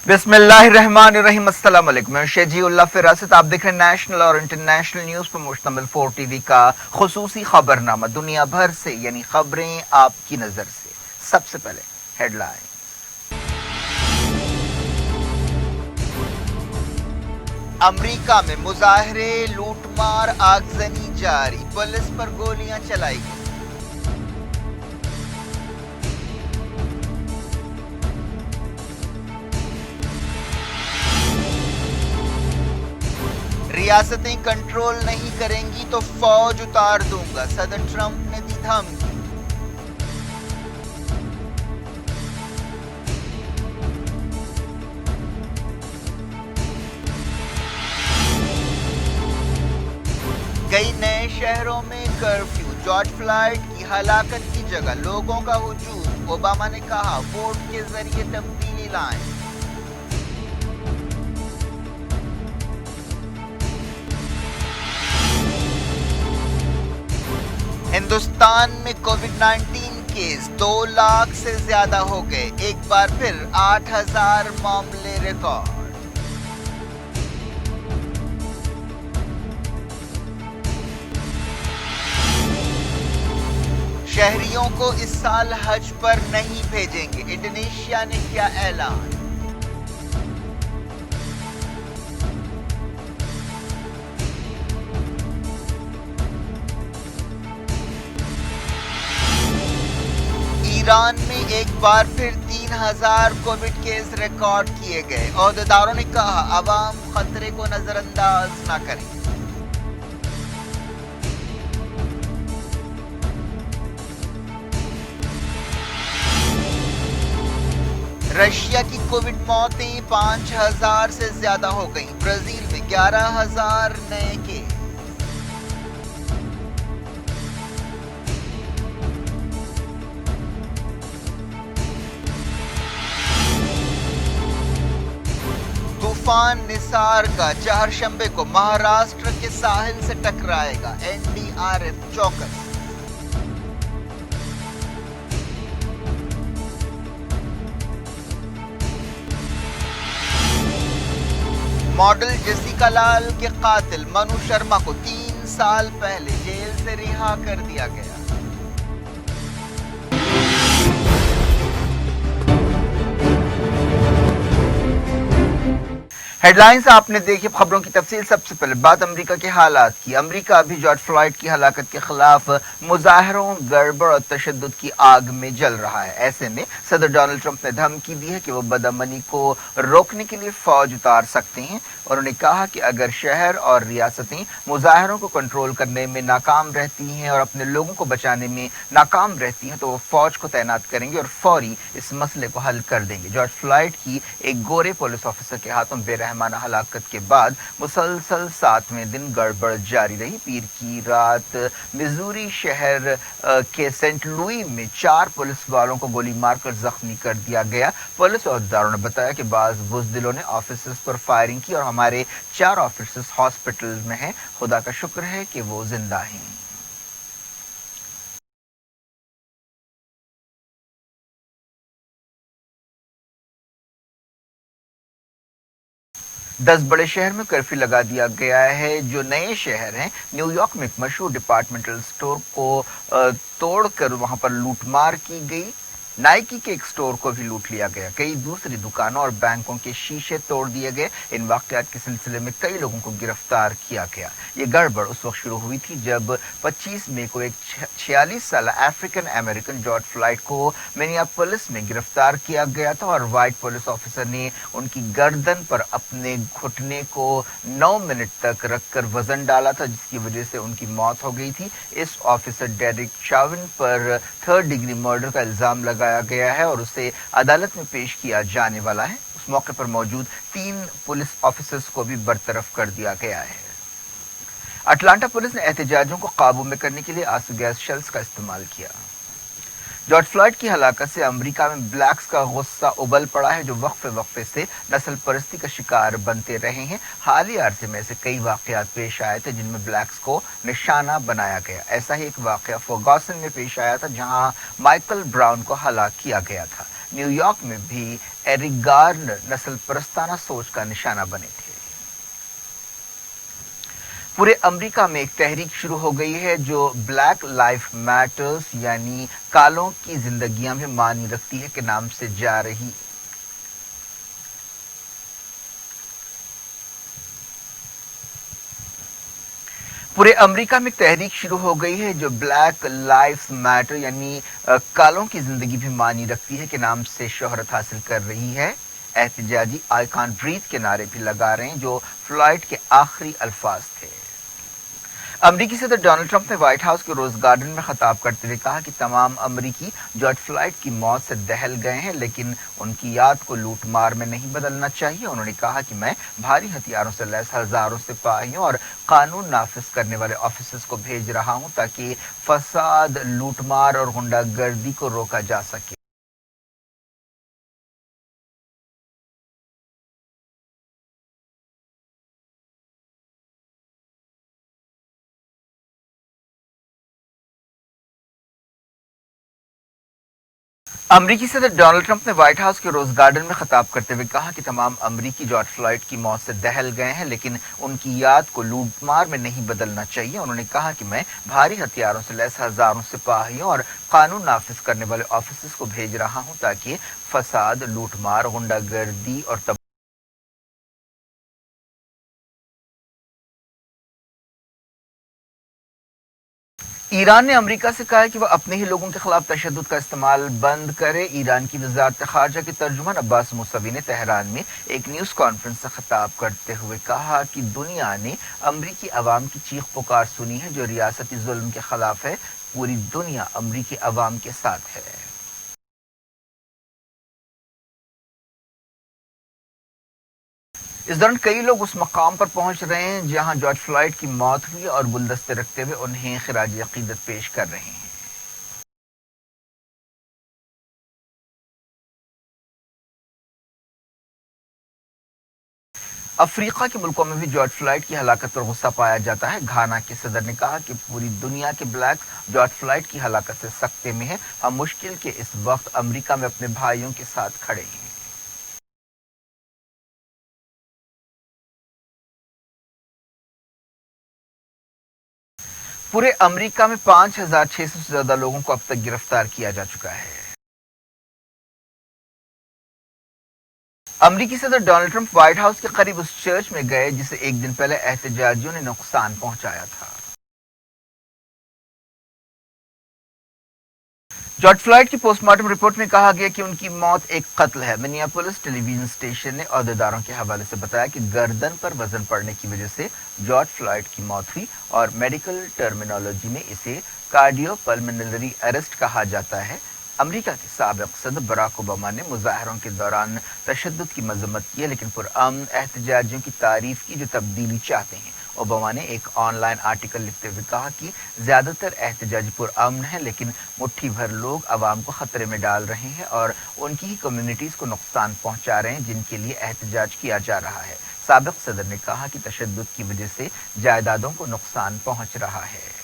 बिस्मिल्लाहिर्रहमानिर्रहीम। अस्सलाम वालेकुम। मैं शेजीउल्लाह फिरासत। आप देख रहे हैं नेशनल और इंटरनेशनल न्यूज पर मुश्तमिल 4 टीवी का खुसूसी खबरनामा। दुनिया भर से यानी खबरें आपकी नजर से। सबसे पहले हेडलाइन। अमेरिका में मुजाहरे, लूटमार, आगजनी जारी, पुलिस पर गोलियां चलाई गई। रियासतें कंट्रोल नहीं करेंगी तो फौज उतार दूंगा, सदर ट्रंप ने दी धमकी। कई नए शहरों में कर्फ्यू, जॉर्ज फ्लॉयड की हलाकत की जगह लोगों का हुजूम। ओबामा ने कहा वोट के जरिए तब्दीली लाएं। हिंदुस्तान में कोविड-19 केस 2 लाख से ज्यादा हो गए। एक बार फिर 8,000 मामले रिकॉर्ड। शहरियों को इस साल हज पर नहीं भेजेंगे, इंडोनेशिया ने किया ऐलान। ईरान में एक बार फिर 3,000 कोविड केस रिकॉर्ड किए गए। ओहदेदारों ने कहा अवाम खतरे को नजरअंदाज न करें। रशिया की कोविड मौतें 5,000 से ज्यादा हो गई। ब्राजील में 11,000 नए केस। तूफान निसार का चारशंबे को महाराष्ट्र के साहिल से टकराएगा, एनडीआरएफ चौकस। मॉडल जेसिका लाल के कातिल मनु शर्मा को 3 साल पहले जेल से रिहा कर दिया गया। हेडलाइंस आपने देखी। खबरों की तफसील। सबसे पहले बात अमेरिका के हालात की। अमेरिका अभी जॉर्ज फ्लॉयड की हलाकत के खिलाफ मुजाहरों, गड़बड़ और तशद्दुद की आग में जल रहा है। ऐसे में सदर डोनाल्ड ट्रंप ने धमकी दी है कि वो बदअमनी को रोकने के लिए फौज उतार सकते हैं। उन्होंने कहा कि अगर शहर और रियासतें मुजाहरों को कंट्रोल करने में नाकाम रहती हैं और अपने लोगों को बचाने में नाकाम रहती हैं तो वो फौज को तैनात करेंगे और फौरी इस मसले को हल कर देंगे। जॉर्ज फ्लॉयड की एक गोरे पुलिस ऑफिसर के हाथों बेरहमाना हलाकत के बाद मुसलसल 7वें दिन गड़बड़ जारी रही। पीर की रात मिजूरी शहर के सेंट लुई में 4 पुलिस वालों को गोली मारकर जख्मी कर दिया गया। पुलिस अहदेदारों ने बताया कि बाज बुजदिलों ने ऑफिसर्स पर फायरिंग की और हमारे 4 ऑफिसर्स हॉस्पिटल में हैं। खुदा का शुक्र है कि वो जिंदा हैं। 10 बड़े शहर में कर्फ्यू लगा दिया गया है। जो नए शहर हैं, न्यूयॉर्क में एक मशहूर डिपार्टमेंटल स्टोर को तोड़कर वहां पर लूटमार की गई। नाइकी के एक स्टोर को भी लूट लिया गया। कई दूसरी दुकानों और बैंकों के शीशे तोड़ दिए गए। इन वाकयात के सिलसिले में कई लोगों को गिरफ्तार किया गया। ये गड़बड़ उस वक्त शुरू हुई थी जब 25 मई को एक 46 साल अफ्रीकन अमेरिकन जॉर्ज फ्लॉयड को मिनियापोलिस में गिरफ्तार किया गया था और व्हाइट पुलिस ऑफिसर ने उनकी गर्दन पर अपने घुटने को 9 मिनट तक रखकर वजन डाला था, जिसकी वजह से उनकी मौत हो गई थी। इस ऑफिसर डेरिक चाविन पर 3rd डिग्री मर्डर का इल्जाम लगा गया है और उसे अदालत में पेश किया जाने वाला है। उस मौके पर मौजूद 3 पुलिस ऑफिसर्स को भी बरतरफ कर दिया गया है। अटलांटा पुलिस ने एहतजाजियों को काबू में करने के लिए आंसू गैस शेल्स का इस्तेमाल किया। जॉर्ज फ्लॉयड की हलाकत से अमेरिका में ब्लैक्स का गुस्सा उबल पड़ा है, जो वक्फे से नस्ल परस्ती का शिकार बनते रहे हैं। हाल ही अरसे में ऐसे कई वाकयात पेश आए थे जिनमें ब्लैक्स को निशाना बनाया गया। ऐसा ही एक वाकया फर्गुसन में पेश आया था, जहां माइकल ब्राउन को हलाक किया गया था। न्यूयॉर्क में भी एरिक गार्नर नस्ल परस्ताना सोच का निशाना बने थे। पूरे अमेरिका में एक तहरीक शुरू हो गई है जो ब्लैक लाइफ मैटर्स यानी कालों की जिंदगियां भी मानी रखती है के नाम से जा रही। पूरे अमेरिका में एक तहरीक शुरू हो गई है जो ब्लैक लाइव्स मैटर यानी कालों की जिंदगी भी मानी रखती है के नाम से शोहरत हासिल कर रही है। एहतजाजी आई कांट ब्रीथ के नारे भी लगा रहे हैं जो फ्लॉयड के आखिरी अल्फाज थे। अमरीकी सदर डोनाल्ड ट्रंप ने व्हाइट हाउस के रोज गार्डन में खताब करते हुए कहा कि तमाम अमरीकी जॉर्ज फ्लॉयड की मौत से दहल गए हैं लेकिन उनकी याद को लूट मार में नहीं बदलना चाहिए। उन्होंने कहा कि मैं भारी हथियारों से लैस हजारों सिपाहियों और कानून नाफिज करने वाले ऑफिसर्स को भेज रहा हूं ताकि फसाद, लूटमार और गुंडागर्दी को रोका जा सके। अमरीकी सदर डोनाल्ड ट्रंप ने व्हाइट हाउस के रोज गार्डन में खताब करते हुए कहा कि तमाम अमरीकी जॉर्ज फ्लॉयड की मौत से दहल गए हैं लेकिन उनकी याद को लूटमार में नहीं बदलना चाहिए। उन्होंने कहा कि मैं भारी हथियारों से लैस हजारों सिपाहियों और कानून नाफिज करने वाले ऑफिसर्स को भेज रहा हूं ताकि फसाद, लूटमार, गुंडागर्दी और ईरान ने अमेरिका से कहा है कि वह अपने ही लोगों के खिलाफ तशद्दुद का इस्तेमाल बंद करे। ईरान की वजारत खारजा के तर्जुमान अब्बास मूसवी ने तेहरान में एक न्यूज कॉन्फ्रेंस से खिताब करते हुए कहा कि दुनिया ने अमरीकी अवाम की चीख पुकार सुनी है जो रियासती जुल्म के खिलाफ है। पूरी दुनिया अमरीकी अवाम के साथ है। इस दौरान कई लोग उस मकाम पर पहुंच रहे हैं जहां जॉर्ज फ्लॉयड की मौत हुई और गुलदस्ते रखते हुए उन्हें खिराज अकीदत पेश कर रहे हैं। अफ्रीका के मुल्कों में भी जॉर्ज फ्लॉयड की हलाकत पर गुस्सा पाया जाता है। घाना के सदर ने कहा कि पूरी दुनिया के ब्लैक जॉर्ज फ्लॉयड की हलाकत से सख्ते में है। हम मुश्किल के इस वक्त अमेरिका में अपने भाइयों के साथ खड़े हैं। पूरे अमेरिका में 5,600 से ज्यादा लोगों को अब तक गिरफ्तार किया जा चुका है। अमरीकी सदर डोनाल्ड ट्रंप व्हाइट हाउस के करीब उस चर्च में गए जिसे एक दिन पहले एहतजाजियों ने नुकसान पहुंचाया था। जॉर्ज फ्लॉयड की पोस्टमार्टम रिपोर्ट में कहा गया कि उनकी मौत एक कत्ल है। मिनियापोलिस टेलीविजन स्टेशन ने अहदेदारों के हवाले से बताया कि गर्दन पर वजन पड़ने की वजह से जॉर्ज फ्लॉयड की मौत हुई और मेडिकल टर्मिनोलॉजी में इसे कार्डियोपल्मोनरी अरेस्ट कहा जाता है। अमेरिका के साबिक सदर बराक ओबामा ने मुजाहरों के दौरान तशद्दुद की मजम्मत की है लेकिन पुरअमन एहतजाजियों की तारीफ की जो तब्दीली चाहते हैं। ओबामा ने एक ऑनलाइन आर्टिकल लिखते हुए कहा कि ज्यादातर एहतजाजी पुरअमन है लेकिन मुट्ठी भर लोग अवाम को खतरे में डाल रहे हैं और उनकी ही कम्युनिटीज को नुकसान पहुंचा रहे हैं जिनके लिए एहतजाज किया जा रहा है। साबिक सदर ने कहा कि तशद्दुद की वजह से जायदादों को नुकसान पहुंच रहा है।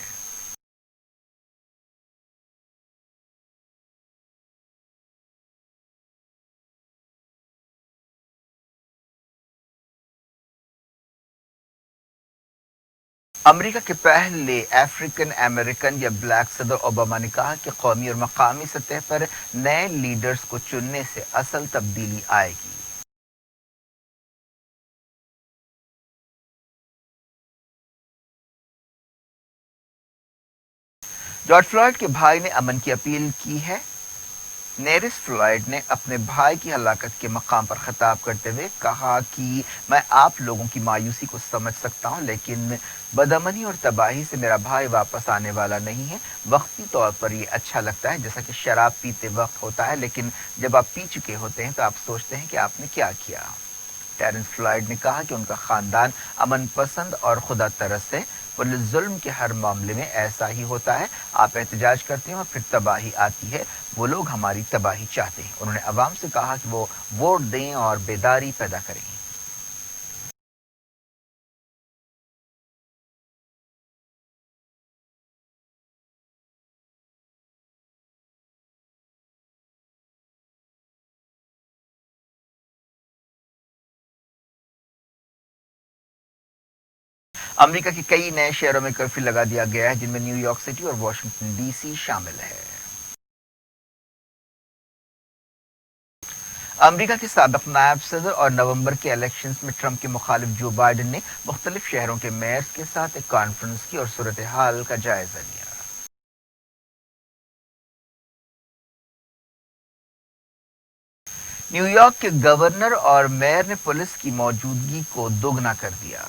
अमेरिका के पहले अफ्रीकन अमेरिकन या ब्लैक सदर ओबामा ने कहा कि कौमी और मकामी सतह पर नए लीडर्स को चुनने से असल तब्दीली आएगी। जॉर्ज फ्लॉयड के भाई ने अमन की अपील की है। नेरिस फ्लॉयड ने अपने भाई की हलाकत के मकाम पर खिताब करते हुए कहा कि मैं आप लोगों की मायूसी को समझ सकता हूं लेकिन बदअमनी और तबाही से मेरा भाई वापस आने वाला नहीं है। वक्ती तौर पर यह अच्छा लगता है जैसा कि शराब पीते वक्त होता है लेकिन जब आप पी चुके होते हैं तो आप सोचते हैं कि आपने क्या किया। टेरेंस फ्लॉयड ने कहा कि उनका खानदान अमन पसंद और खुदा तरस है। पुलिस जुल्म के हर मामले में ऐसा ही होता है। आप एहतजाज करते हैं और फिर तबाही आती है। वो लोग हमारी तबाही चाहते हैं। उन्होंने अवाम से कहा कि वो वोट दें और बेदारी पैदा करें। امریکہ کے کئی نئے شہروں میں کرفیو لگا دیا گیا ہے، جن میں نیو یارک سٹی اور واشنگٹن ڈی سی شامل ہے۔ امریکہ کے سابق نائب صدر اور نومبر کے الیکشنز میں ٹرمپ کے مخالف جو بائیڈن نے مختلف شہروں کے میئرز کے ساتھ ایک کانفرنس کی اور صورتحال کا جائزہ لیا۔ نیو یارک کے گورنر اور میئر نے پولیس کی موجودگی کو دوگنا کر دیا۔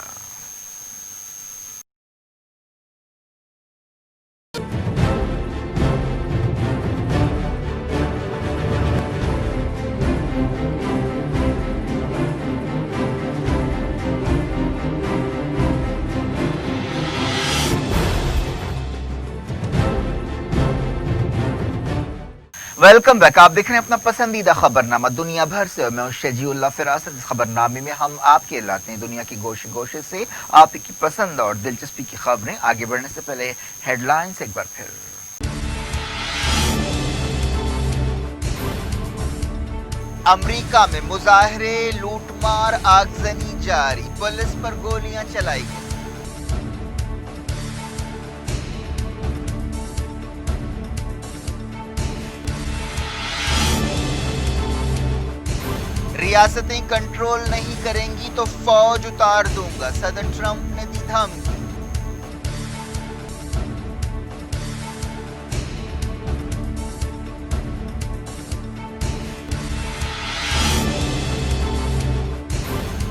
ویلکم بیک، آپ دیکھ رہے ہیں اپنا پسندیدہ خبرنامہ دنیا بھر سے، میں ہوں شجیع اللہ فراست۔ اس خبرنامے میں ہم آپ کے لاتے ہیں دنیا کے گوشے گوشے سے آپ کی پسند اور دلچسپی کی خبریں۔ آگے بڑھنے سے پہلے ہیڈ لائنز ایک بار پھر۔ امریکہ میں مظاہرے، لوٹ مار، آگزنی جاری، پولیس پر گولیاں چلائی گئی۔ ریاستیں کنٹرول نہیں کریں گی تو فوج اتار دوں گا، صدر ٹرمپ نے دی دھمکی۔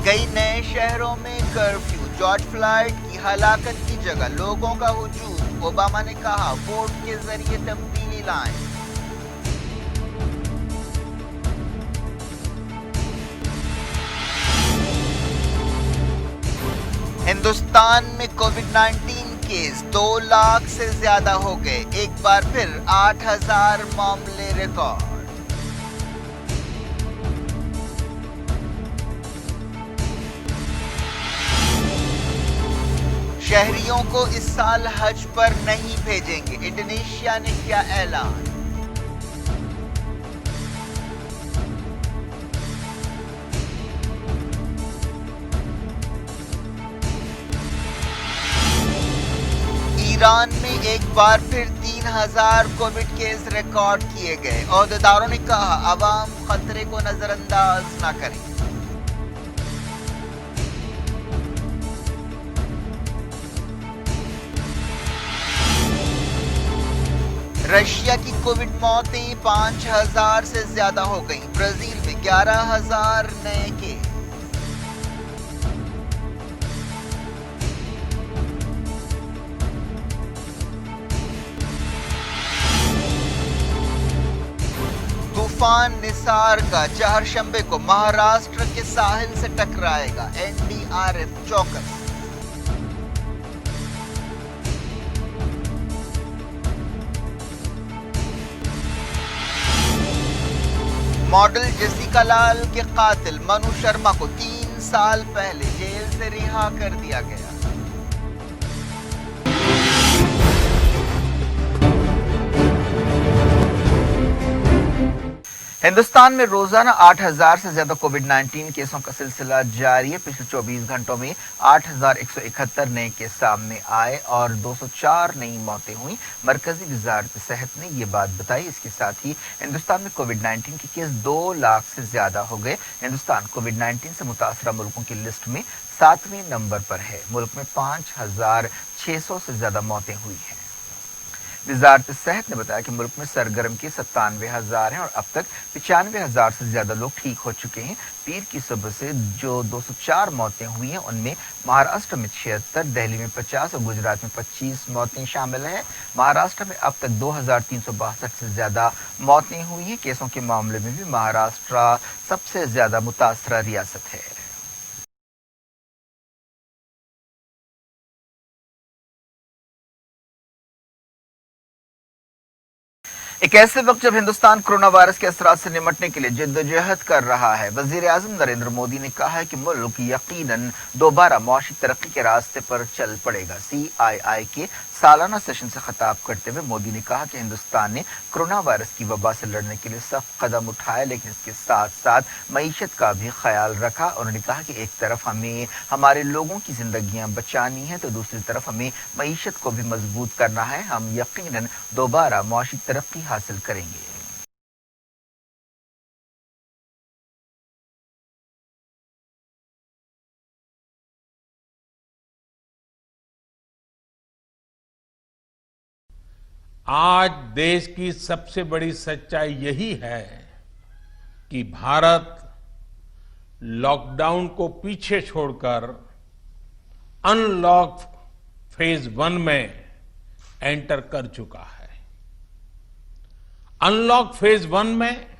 کئی نئے شہروں میں کرفیو، جارج فلائیڈ کی ہلاکت کی جگہ لوگوں کا ہجوم، اوباما نے کہا ووٹ کے ذریعے تبدیلی لائیں۔ ہندوستان میں کووڈ 19 کیس 2 لاکھ سے زیادہ ہو گئے، ایک بار پھر 8,000 معاملے ریکارڈ۔ شہریوں کو اس سال حج پر نہیں بھیجیں گے، انڈونیشیا نے کیا اعلان۔ ایران میں ایک بار پھر 3,000 کووڈ کیس ریکارڈ کیے گئے، عہدیداروں نے کہا عوام خطرے کو نظر انداز نہ کریں۔ رشیا کی کووڈ موتیں 5,000 سے زیادہ ہو گئیں، برازیل میں 11,000 نئے کیس۔ طوفان نثار کا چہارشنبے کو مہاراشٹر کے ساحل سے ٹکرائے گا، NDRF چوکس۔ ماڈل جیسیکا لال کے قاتل منو شرما کو 3 سال پہلے جیل سے رہا کر دیا گیا۔ ہندوستان میں روزانہ 8,000 سے زیادہ کووڈ 19 کیسوں کا سلسلہ جاری ہے۔ پچھلے 24 گھنٹوں میں 8,171 نئے کیس سامنے آئے اور 204 نئی موتیں ہوئیں۔ مرکزی وزارت صحت نے یہ بات بتائی۔ اس کے ساتھ ہی ہندوستان میں کووڈ 19 کے کیس 2 لاکھ سے زیادہ ہو گئے۔ ہندوستان کووڈ 19 سے متاثرہ ملکوں کی لسٹ میں 7ویں نمبر پر ہے۔ ملک میں 5,600 سے زیادہ موتیں ہوئی ہیں۔ وزارت صحت نے بتایا کہ ملک میں سرگرم کے 97,000 ہیں اور اب تک 95,000 سے زیادہ لوگ ٹھیک ہو چکے ہیں۔ پیر کی صبح سے جو 204 موتیں ہوئی ہیں ان میں مہاراشٹر میں 76، دہلی میں 50 اور گجرات میں 25 موتیں شامل ہیں۔ مہاراشٹر میں اب تک 2,362 سے زیادہ موتیں ہوئی ہیں۔ کیسوں کے معاملے میں بھی مہاراشٹر سب سے زیادہ متاثرہ ریاست ہے۔ एक ऐसे वक्त जब हिंदुस्तान कोरोना वायरस के असरात से निमटने के लिए जिद्दोजहद कर रहा है, वजीर आजम नरेंद्र मोदी ने कहा है कि मुल्क यकीनन दोबारा मुआशी तरक्की के रास्ते पर चल पड़ेगा। CII के सालाना सेशन से खिताब करते हुए मोदी ने कहा कि हिंदुस्तान ने कोरोना वायरस की वबा से लड़ने के लिए सख्त कदम उठाए, लेकिन इसके साथ साथ मईशत का भी ख्याल रखा। उन्होंने कहा कि एक तरफ हमें हमारे लोगों की जिंदगियां बचानी है तो दूसरी तरफ हमें मईशत को भी मजबूत करना है। हम यकीनन दोबारा मुआशी तरक्की हासिल करेंगे। आज देश की सबसे बड़ी सच्चाई यही है कि भारत लॉकडाउन को पीछे छोड़कर अनलॉक फेज 1 में एंटर कर चुका है। अनलॉक फेज 1 में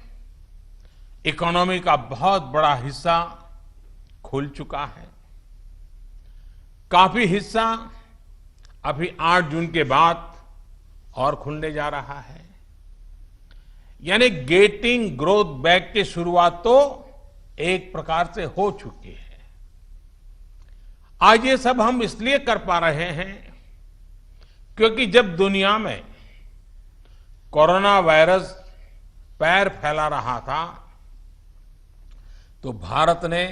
इकोनॉमी का बहुत बड़ा हिस्सा खुल चुका है। काफी हिस्सा अभी 8 जून के बाद और खुलने जा रहा है। यानी गेटिंग ग्रोथ बैक की शुरुआत तो एक प्रकार से हो चुकी है। आज ये सब हम इसलिए कर पा रहे हैं क्योंकि जब दुनिया में कोरोना वायरस पैर फैला रहा था तो भारत ने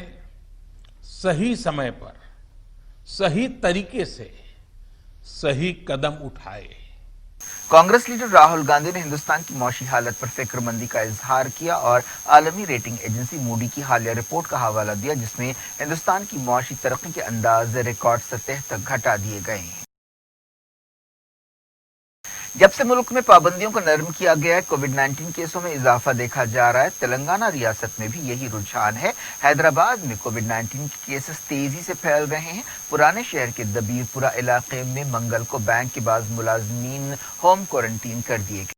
सही समय पर सही तरीके से सही कदम उठाए। कांग्रेस लीडर राहुल गांधी ने हिंदुस्तान की मौशी हालत पर फिक्रमंदी का इजहार किया और आलमी रेटिंग एजेंसी मूडी की हालिया रिपोर्ट का हवाला दिया, जिसमें हिंदुस्तान की मौशी तरक्की के अंदाज रिकॉर्ड सतह तक घटा दिए गए हैं। जब से मुल्क में पाबंदियों को नरम किया गया है, कोविड-19 केसों में इजाफा देखा जा रहा है। तेलंगाना रियासत में भी यही रुझान है। हैदराबाद में कोविड-19 के केसेस तेजी से फैल रहे हैं। पुराने शहर के दबीरपुरा इलाके में मंगल को बैंक के बाज़ मुलाजमीन होम क्वारंटीन कर दिए गए।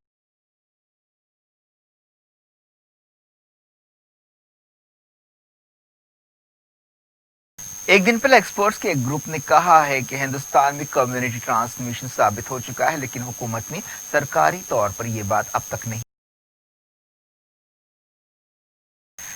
एक दिन पहले एक्सपर्ट्स के एक ग्रुप ने कहा है कि हिंदुस्तान में कम्युनिटी ट्रांसमिशन साबित हो चुका है, लेकिन हुकूमत में सरकारी तौर पर यह बात अब तक नहीं।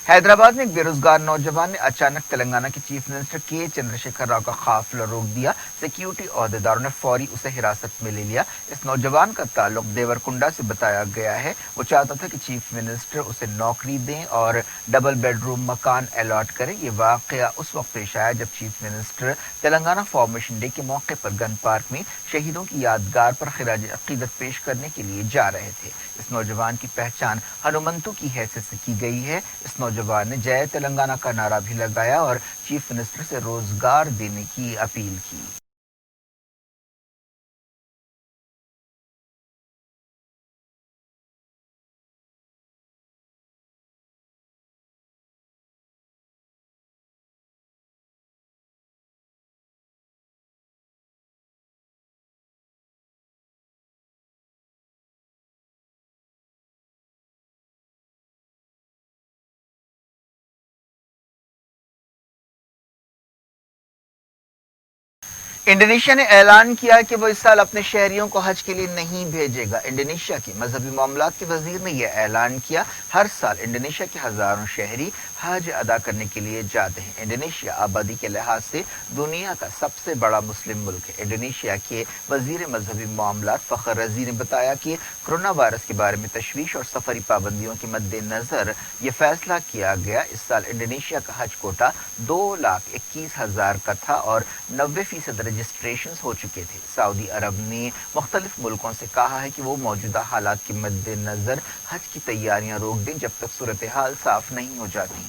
हैदराबाद में एक बेरोजगार नौजवान ने अचानक तेलंगाना के चीफ मिनिस्टर के चंद्रशेखर राव का काफिला रोक दिया। सिक्योरिटी अहदेदारों ने फौरी उसे हिरासत में ले लिया। इस नौजवान का ताल्लुक देवरकुंडा से बताया गया है। वो चाहता था कि चीफ मिनिस्टर उसे नौकरी दें और डबल बेडरूम मकान अलॉट करें। ये वाकया उस वक्त पेश आया जब chief minister Telangana formation day के मौके पर गन पार्क में शहीदों की यादगार पर खिराज अकीदत पेश करने के लिए जा रहे थे। इस नौजवान की पहचान हनुमंतु की हैसियत से की गई है। इस नौजवान ने जय तेलंगाना का नारा भी लगाया और चीफ मिनिस्टर से रोजगार देने की अपील की। इंडोनेशिया ने ऐलान किया कि वो इस साल अपने शहरियों को हज के लिए नहीं भेजेगा। इंडोनेशिया के मजहबी मामलात के वजीर ने यह ऐलान किया। हर साल इंडोनेशिया के हजारों शहरी हज अदा करने के लिए जाते हैं। इंडोनेशिया आबादी के लिहाज से दुनिया का सबसे बड़ा मुस्लिम मुल्क है। इंडोनेशिया के वजीर मजहबी मामलात फखर रजी ने बताया कि कोरोना वायरस के बारे में तशवीश और सफरी पाबंदियों के मद्देनजर ये फैसला किया गया। इस साल इंडोनेशिया का हज कोटा 2,21,000 का था और 90% रजिस्ट्रेशन हो चुके थे। सऊदी अरब ने मुख्तलिफ मुल्कों से कहा है कि वो मौजूदा हालात के मद्देनजर हज की तैयारियां रोक दें जब तक सूरत हाल साफ नहीं हो जाती।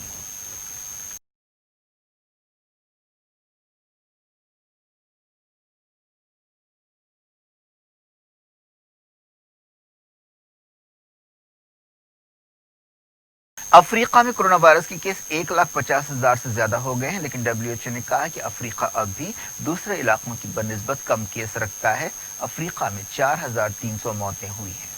अफ्रीका में कोरोना वायरस के केस 1,50,000 से ज्यादा हो गए हैं, लेकिन WHO ने कहा कि अफ्रीका अब भी दूसरे इलाकों की बनिस्बत कम केस रखता है। अफ्रीका में 4,300 मौतें हुई हैं।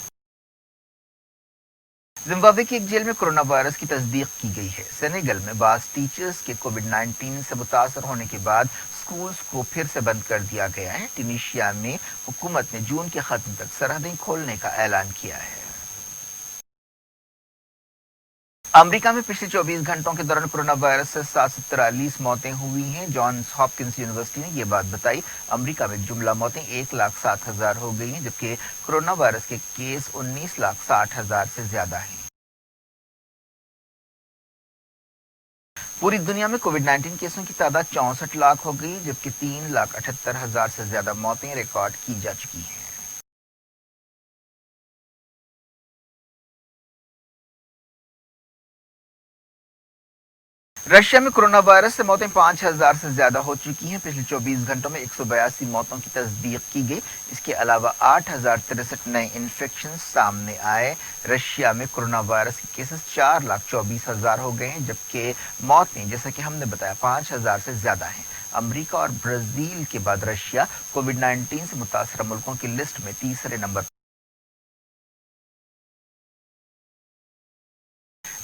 जिम्बाब्वे की एक जेल में कोरोना वायरस की तस्दीक की गई है। सेनेगल में बास टीचर्स के कोविड-19 से मुतासर होने के बाद स्कूल्स को फिर से बंद कर दिया गया है। ट्यूनीशिया में हुकूमत ने जून के खत्म तक सरहदें खोलने का ऐलान किया है। अमेरिका में पिछले 24 घंटों के दौरान कोरोना वायरस से 743 मौतें हुई हैं। जॉन्स हॉपकिंस यूनिवर्सिटी ने ये बात बताई। अमेरिका में जुमला मौतें 1,07,000 हो गई हैं, जबकि कोरोना वायरस के केस 19,60,000 से ज्यादा हैं। पूरी दुनिया में कोविड-19 केसों की तादाद 64 लाख हो गई, जबकि 3,78,000 से ज्यादा मौतें रिकॉर्ड की जा चुकी हैं। रशिया में कोरोना वायरस से मौतें 5,000 से ज्यादा हो चुकी हैं। पिछले 24 घंटों में 182 मौतों की तस्दीक की गई। इसके अलावा 8,063 नए इन्फेक्शन सामने आए। रशिया में कोरोना वायरस के केसेस 4,24,000 हो गए हैं, जबकि मौतें, जैसा कि हमने बताया, 5,000 से ज्यादा हैं। अमेरिका और ब्राजील के बाद रशिया कोविड-19 से मुतासर मुल्कों की लिस्ट में तीसरे नंबर।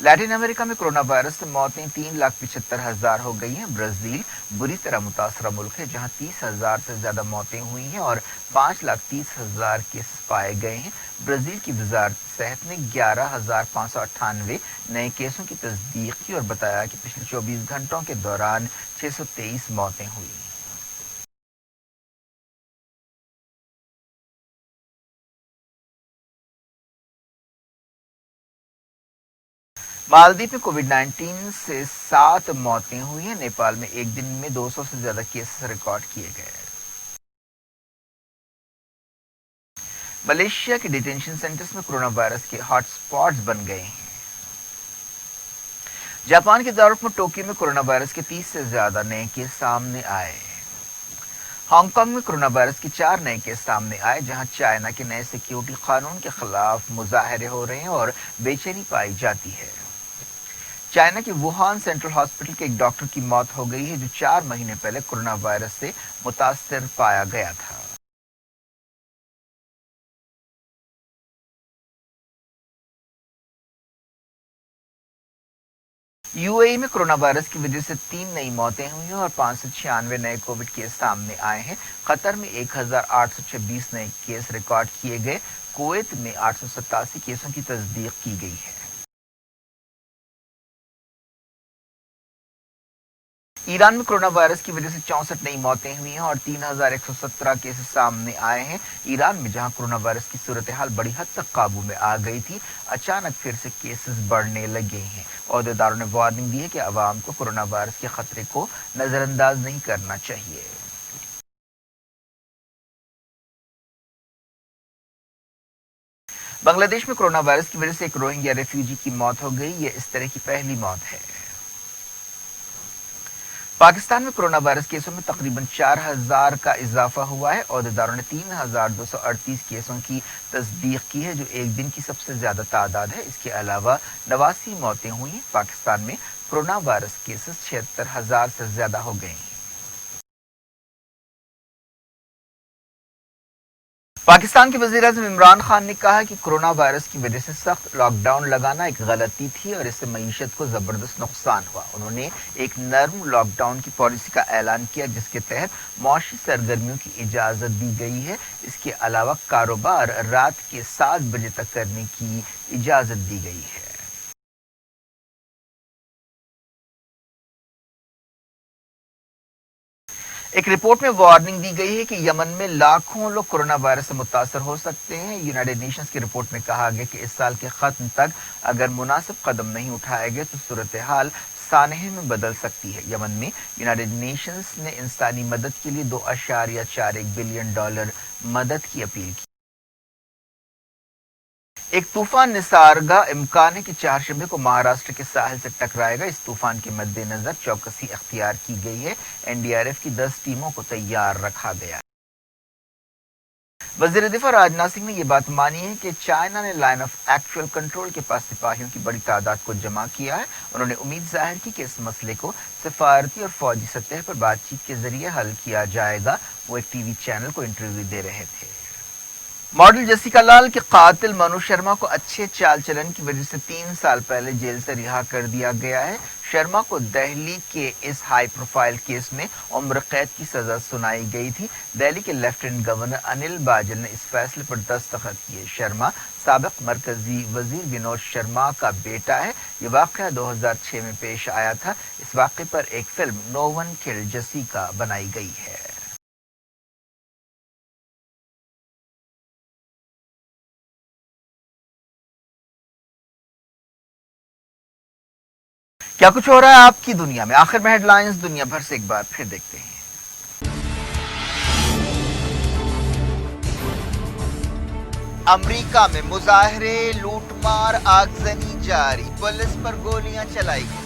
लैटिन अमेरिका में कोरोना वायरस से मौतें 3,75,000 हो गई हैं। ब्राजील बुरी तरह मुतासरा मुल्क है, जहां 30,000 से ज्यादा मौतें हुई हैं और 5,30,000 केस पाए गए हैं। ब्राजील की वजारत सेहत ने 11,598 नए केसों की तस्दीक की और बताया कि पिछले 24 घंटों के दौरान 623 मौतें हुई। मालदीव में कोविड-19 से 7 मौतें हुई हैं। नेपाल में एक दिन में 200 से ज्यादा केसेस रिकॉर्ड किए गए। मलेशिया के डिटेंशन सेंटर्स में कोरोना वायरस के हॉटस्पॉट्स बन गए हैं। जापान के दारुल टोक्यो में कोरोना वायरस के 30 से ज्यादा नए केस सामने आए। हांगकांग में कोरोना वायरस के 4 नए केस सामने आए, जहां चाइना के नए सिक्योरिटी कानून के खिलाफ मुजाहरे हो रहे हैं और बेचैनी पाई जाती है। चाइना के वुहान सेंट्रल हॉस्पिटल के एक डॉक्टर की मौत हो गई है, जो 4 महीने पहले कोरोना वायरस से मुतासिर पाया गया था। यूएई में कोरोना वायरस की वजह से 3 नई मौतें हुई हैं और 596 नए कोविड केस सामने आए हैं। कतर में 1,826 नए केस रिकॉर्ड किए गए। कुवैत में 887 केसों की तस्दीक की गई है। ईरान में कोरोना वायरस की वजह से 64 नई मौतें हुई हैं और 3,117 केसेस सामने आए हैं। ईरान में जहां कोरोना वायरस की सूरत हाल बड़ी हद तक काबू में आ गई थी, अचानक फिर से केसेस बढ़ने लगे हैं। अहदेदारों ने वार्निंग दी है कि अवाम को कोरोना वायरस के खतरे को नजरअंदाज नहीं करना चाहिए। बांग्लादेश में कोरोना वायरस की वजह से एक रोहिंग्या रेफ्यूजी की मौत हो गई। यह इस तरह की पहली मौत है। पाकिस्तान में कोरोना वायरस केसों में तकरीबन 4,000 का इजाफा हुआ है। अहदेदारों ने 3,238 केसों की तस्दीक की है, जो एक दिन की सबसे ज्यादा तादाद है। इसके अलावा 89 मौतें हुई हैं। पाकिस्तान में कोरोना वायरस केसेस 76,000 से ज्यादा हो गए हैं। पाकिस्तान के वज़ीर-ए-आज़म इमरान खान ने कहा कि कोरोना वायरस की वजह से सख्त लॉकडाउन लगाना एक गलती थी और इससे मईशत को जबरदस्त नुकसान हुआ। उन्होंने एक नर्म लॉकडाउन की पॉलिसी का ऐलान किया, जिसके तहत मौशी सरगर्मियों की इजाजत दी गई है। इसके अलावा कारोबार रात के 7 बजे तक करने की इजाजत दी गई है। एक रिपोर्ट में वार्निंग दी गई है कि यमन में लाखों लोग कोरोना वायरस से मुतासर हो सकते हैं। यूनाइटेड नेशंस की रिपोर्ट में कहा गया कि इस साल के खत्म तक अगर मुनासिब कदम नहीं उठाए गए तो सूरत हाल सानहे में बदल सकती है। यमन में यूनाइटेड नेशंस ने इंसानी मदद के लिए $2.41 बिलियन मदद की अपील की। एक तूफान निसारगा इम्कान है कि 4 शंबे को महाराष्ट्र के साहिल से टकराएगा। इस तूफान के मद्देनजर चौकसी अख्तियार की गई है। एनडीआरएफ की 10 टीमों को तैयार रखा गया है। वजीर दिफा राजनाथ सिंह ने यह बात मानी है कि चाइना ने लाइन ऑफ एक्चुअल कंट्रोल के पास सिपाहियों की बड़ी तादाद को जमा किया है। उन्होंने उम्मीद जाहिर की कि इस मसले को सिफारती और फौजी सतह पर बातचीत के जरिए हल किया जाएगा। वो एक टीवी चैनल को इंटरव्यू दे रहे थे। मॉडल जेसिका लाल के कातिल मनु शर्मा को अच्छे चाल चलन की वजह से 3 साल पहले जेल से रिहा कर दिया गया है। शर्मा को दिल्ली के इस हाई प्रोफाइल केस में उम्र कैद की सजा सुनाई गई थी। दिल्ली के लेफ्टिनेंट गवर्नर अनिल बाजल ने इस फैसले पर दस्तखत किए। शर्मा साबिक मरकजी वजीर विनोद शर्मा का बेटा है। ये वाकया 2006 में पेश आया था। इस वाकये पर एक film no one killed Jessica बनाई गई है। क्या कुछ हो रहा है आपकी दुनिया में? आखिर में हेडलाइंस दुनिया भर से एक बार फिर देखते हैं। अमेरिका में मुजाहरे, लूटमार, आगजनी जारी, पुलिस पर गोलियां चलाई गई।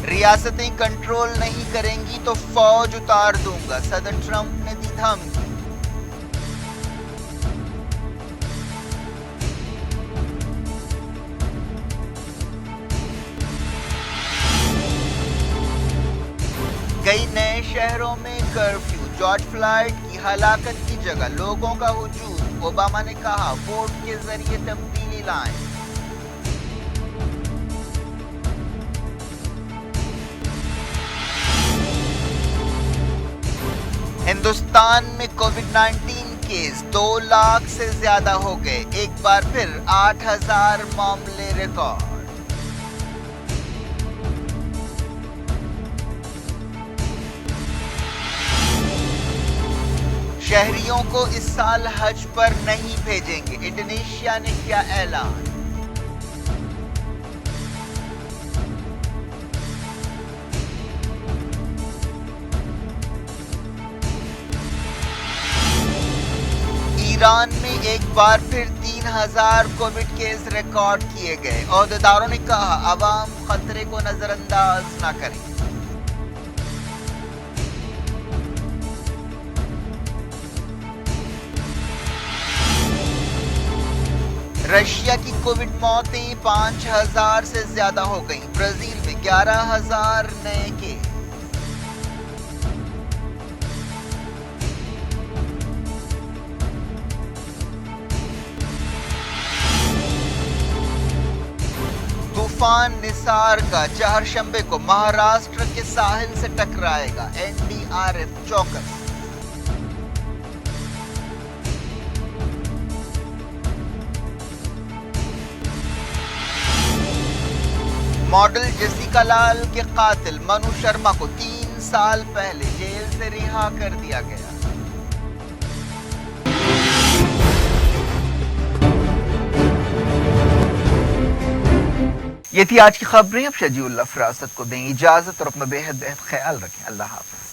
रियासतें कंट्रोल नहीं करेंगी तो फौज उतार दूंगा, सदर ट्रंप ने दी धमकी। कई नए शहरों में कर्फ्यू, जॉर्ज फ्लॉयड की हलाकत की जगह लोगों का हुजूम। ओबामा ने कहा वोट के जरिए तब्दीली लाएं। हिंदुस्तान में कोविड-19 केस 2 लाख से ज्यादा हो गए। एक बार फिर 8,000 मामले रिकॉर्ड। शहरियों को इस साल हज पर नहीं भेजेंगे, इंडोनेशिया ने किया ऐलान। ईरान में एक बार फिर 3,000 कोविड केस रिकॉर्ड किए गए। ओहदेदारों ने कहा अवाम खतरे को नजरअंदाज न करें। रशिया की कोविड मौतें 5,000 से ज्यादा हो गईं। ब्राजील में 11,000 नए केस। तूफान निसार का चारशंबे को महाराष्ट्र के साहिल से टकराएगा, एनडीआरएफ चौकस। मॉडल जेसिका लाल के कातिल मनु शर्मा को 3 साल पहले जेल से रिहा कर दिया गया। ये थी आज की खबरें। अब शजीउल्लाह फरासत को दें इजाजत और अपना बेहद ख्याल रखें। अल्लाह हाफ़िज़।